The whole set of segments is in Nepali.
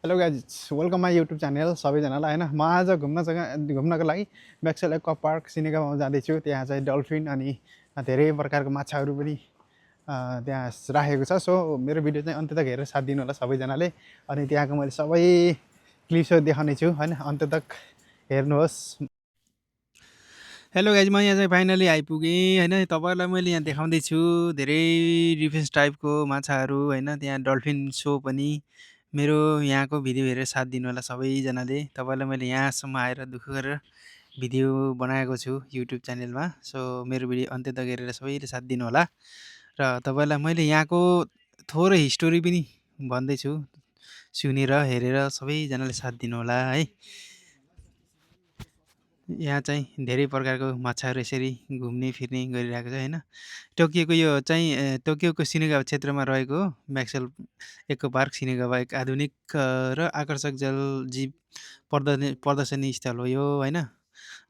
Hello guys, welcome my YouTube channel सबैजनालाई होइन। म आज घुम्नको लागि ब्याक्सेल एक्वा पार्क सिनेगामा जाँदैछु। त्यहाँ चाहिँ डल्फिन अनि धेरै प्रकारको माछाहरू पनि त्यहाँ राखेको छ। सो मेरो भिडियो चाहिँ अन्त्य तक हेरेर साथ दिनु होला सबैजनाले। अनि त्यहाँको मैले सबै क्लिप्सहरू देखाउने छु होइन, अन्त्य तक हेर्नुहोस्। हेलो गाइज, म यहाँ चाहिँ फाइनली आइपुगेँ होइन। तपाईँहरूलाई मैले यहाँ देखाउँदैछु धेरै डिफ्रेन्ट टाइपको माछाहरू होइन। त्यहाँ डल्फिन सो पनि मेरो यहाँको भिडियो हेरेर साथ दिनु होला सबैजनाले। तपाईँलाई मैले यहाँसम्म आएर दुःख गरेर भिडियो बनाएको छु युट्युब च्यानलमा। सो मेरो भिडियो अन्त्य तक हेरेर सबैले साथ दिनु होला। र तपाईँलाई मैले यहाँको थोरै हिस्टोरी पनि भन्दैछु, सुनेर हेरेर सबैजनाले साथ दिनु होला है। यहाँ चाहिँ धेरै प्रकारको माछाहरू यसरी घुम्ने फिर्ने गरिरहेको छ होइन। टोकियोको यो चाहिँ टोकियोको सिनेगावा क्षेत्रमा रहेको म्याक्सवेल इको पार्क सिनेगावा एक आधुनिक र आकर्षक जलजीव प्रदर्शनी स्थल हो यो होइन,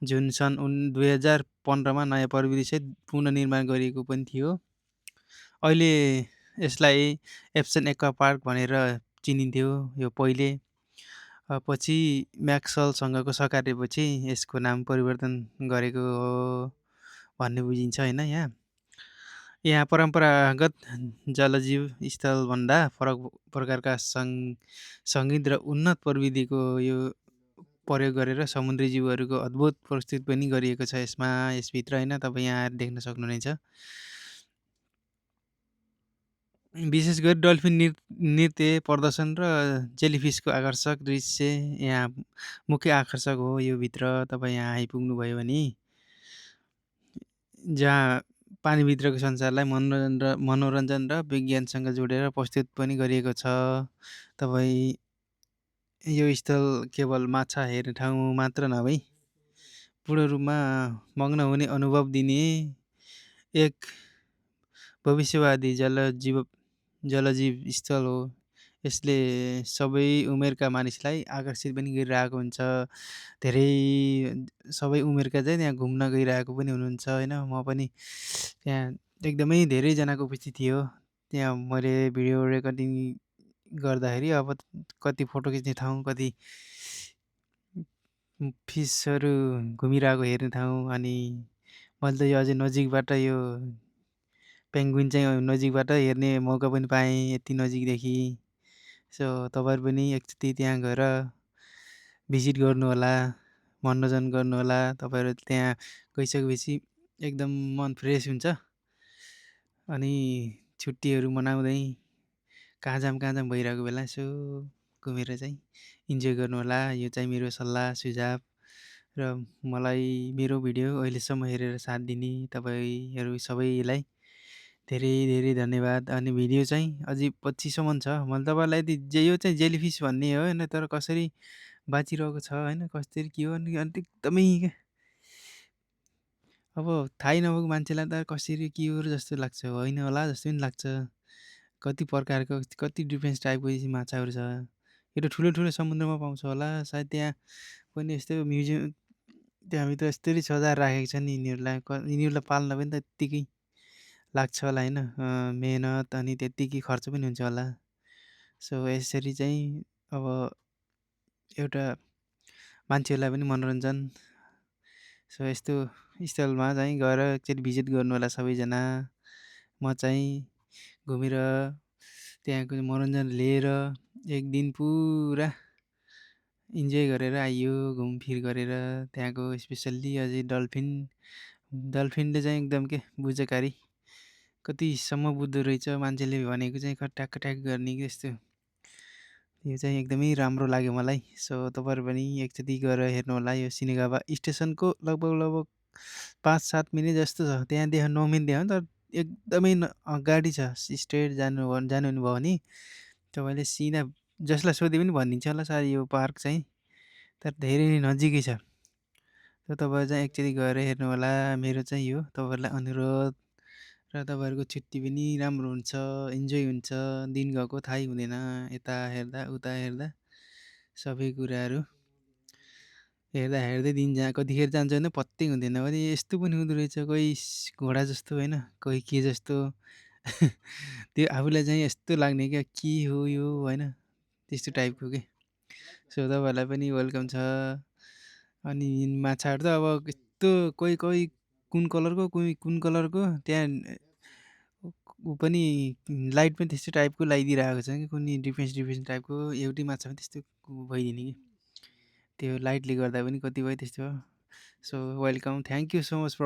जुन सन् 2015मा नयाँ प्रविधिसहित पुनर्निर्माण गरिएको पनि थियो। अहिले यसलाई एप्सन एक्वा पार्क भनेर चिनिन्थ्यो यो पहिले। पछि म्याक्सवेलसँगको सकारेपछि यसको नाम परिवर्तन गरेको हो भन्ने बुझिन्छ होइन। यहाँ परम्परागत जलजीव स्थलभन्दा फरक प्रकारका सङ्गीत र उन्नत प्रविधिको यो प्रयोग गरेर समुद्री जीवहरूको अद्भुत प्रस्तुत पनि गरिएको छ यसभित्र होइन। तपाईँ यहाँ आएर देख्न सक्नुहुनेछ। विशेष गरी डल्फिन नृत्य प्रदर्शन र जेलीफिसको आकर्षक दृश्य यहाँ मुख्य आकर्षक हो यो भित्र। तपाईँ यहाँ आइपुग्नुभयो भने जहाँ पानीभित्रको संसारलाई मनोरञ्जन र विज्ञानसँग जोडेर प्रस्तुत पनि गरिएको छ। तपाईँ यो स्थल केवल माछा हेर्ने ठाउँ मात्र नभई पूर्ण रूपमा मग्न हुने अनुभव दिने एक भविष्यवादी जलजीव स्थल हो। यसले सबै उमेरका मानिसलाई आकर्षित पनि गरिरहेको हुन्छ। धेरै सबै उमेरका चाहिँ त्यहाँ घुम्न गइरहेको पनि हुनुहुन्छ होइन। म पनि त्यहाँ एकदमै धेरैजनाको उपस्थिति थियो त्यहाँ। मैले भिडियो रेकर्डिङ गर्दाखेरि अब कति फोटो खिच्ने ठाउँ, कति फिसहरू घुमिरहेको हेर्ने ठाउँ, अनि मैले त यो अझै नजिकबाट यो पेङ्गुइन चाहिँ नजिकबाट हेर्ने मौका पनि पाएँ यति नजिकदेखि। सो तपाईँहरू पनि एकचोटि त्यहाँ गएर भिजिट गर्नुहोला, मनोरञ्जन गर्नुहोला। तपाईँहरू त्यहाँ गइसकेपछि एकदम मन फ्रेस हुन्छ। अनि छुट्टीहरू मनाउँदै कहाँ जाम भइरहेको बेला यसो घुमेर चाहिँ इन्जोय गर्नुहोला। यो चाहिँ मेरो सल्लाह सुझाव। र मलाई मेरो भिडियो अहिलेसम्म हेरेर साथ दिने तपाईँहरू सबैलाई धेरै धेरै धन्यवाद। अनि भिडियो चाहिँ अझै पछिसम्म छ। मैले तपाईँलाई यदि यो चाहिँ जेलीफिस भन्ने हो होइन, तर कसरी बाँचिरहेको छ होइन, कसरी के हो अनि एकदमै अब थाहै नभएको मान्छेलाई त कसरी के हो जस्तो लाग्छ, होइन होला जस्तो पनि लाग्छ। कति प्रकारको कति डिफ्रेन्ट टाइपको माछाहरू छ। यो त ठुलो ठुलो समुद्रमा पाउँछ होला सायद। त्यहाँ पनि यस्तो म्युजियम त्यहाँभित्र यस्तरी सजाएर राखेको छ नि यिनीहरूलाई पाल्न पनि त त्यत्तिकै लाग्छ होला होइन, मेहनत अनि त्यत्तिकै खर्च पनि हुन्छ होला। सो यसरी चाहिँ अब एउटा मान्छेहरूलाई पनि मनोरञ्जन। सो यस्तो स्थलमा चाहिँ गएर एकचोटि भिजिट गर्नु होला सबैजना। म चाहिँ घुमेर त्यहाँको मनोरञ्जन लिएर एक दिन पुरा इन्जोय गरेर आइयो, घुमफिर गरेर। त्यहाँको स्पेसल्ली अझै डल्फिनले चाहिँ एकदम के बुझकारी कतिसम्म बुझ्दो रहेछ, मान्छेले भनेको चाहिँ खट्याक खट्याक गर्ने कि यस्तो। यो चाहिँ एकदमै राम्रो लाग्यो मलाई। सो तपाईँहरू पनि एकचोटि गएर हेर्नुहोला। यो सिनेगावा स्टेसनको लगभग 5-7 मिनट जस्तो छ। त्यहाँदेखि 9 मिनटदेखि तर एकदमै अगाडि छ। स्ट्रेट जानुहुने भयो भने तपाईँले सिधा जसलाई सोधे पनि भनिदिन्छ होला सायद यो पार्क चाहिँ, तर धेरै नजिकै छ। र तपाईँ चाहिँ एकचोटि गएर हेर्नुहोला। मेरो चाहिँ यो तपाईँहरूलाई अनुरोध। र तपाईँहरूको छुट्टी पनि राम्रो हुन्छ, इन्जोय हुन्छ। दिन गएको थाहै हुँदैन, यता हेर्दा उता हेर्दा सबै कुराहरू हेर्दा हेर्दै दिन कतिखेर जान्छ भने पत्तै हुँदैन। अनि यस्तो पनि हुँदो रहेछ, कोही घोडा जस्तो होइन, कोही के जस्तो त्यो आफूलाई चाहिँ यस्तो लाग्ने क्या के हो यो होइन, त्यस्तो टाइपको के। सो तपाईँहरूलाई पनि वेलकम छ। अनि माछाहरू त अब यस्तो कोही कोही कुन कलरको कोही कुन कलरको त्यहाँ ऊ पनि लाइट पनि त्यस्तै टाइपको लगाइदिइरहेको छ कि कुनै डिफ्रेन्स डिफ्रेन्स टाइपको एउटै माछा पनि त्यस्तो भइदिने कि त्यो लाइटले गर्दा पनि कतिपय त्यस्तो हो। So welcome, thank you so much for